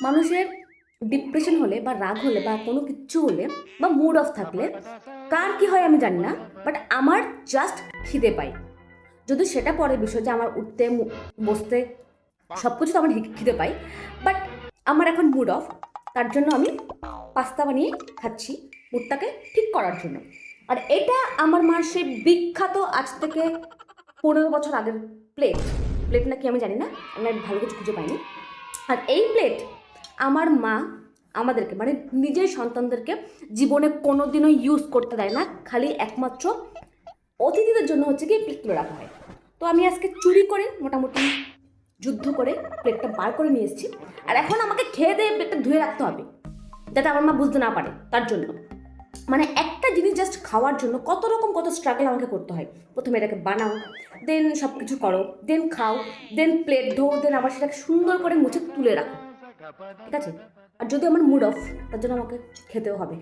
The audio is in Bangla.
মানুষের ডিপ্রেশন হলে বা রাগ হলে বা কোনো কিচ্ছু হলে বা মুড অফ থাকলে কার কি হয় আমি জানি না, বাট আমার জাস্ট খিদে পাই। যদি সেটা পরের বিষয় যে আমার উঠতে বসতে সব কিছু তো আমার খিদে পাই, বাট আমার এখন মুড অফ, তার জন্য আমি পাস্তা বানিয়ে খাচ্ছি মুডটাকে ঠিক করার জন্য। আর এটা আমার মার সেই বিখ্যাত আজ থেকে 15 বছর আগের প্লেট। প্লেট নাকি আমি জানি না, আমি ভালো কিছু খুঁজে পাইনি। আর এই প্লেট আমার মা আমাদেরকে মানে নিজের সন্তানদেরকে জীবনে কোনোদিনও ইউজ করতে দেয় না, খালি একমাত্র অতিথিদের জন্য হচ্ছে কি প্লেট তুলে রাখা হয়। তো আমি আজকে চুরি করে মোটামুটি যুদ্ধ করে প্লেটটা বার করে নিয়ে এসেছি। আর এখন আমাকে খেয়ে দিয়ে প্লেটটা ধুয়ে রাখতে হবে, যাতে আমার মা বুঝতে না পারে। তার জন্য মানে একটা জিনিস জাস্ট খাওয়ার জন্য কত রকম কত স্ট্রাগল আমাকে করতে হয়। প্রথমে এটাকে বানাও, দেন সব কিছু করো, দেন খাও, দেন প্লেট ধো, দেন আবার সেটাকে সুন্দর করে মুছে তুলে রাখো। ঠিক আছে? আর যদি আমার মুড অফ, তার জন্য আমাকে খেতেও হবে।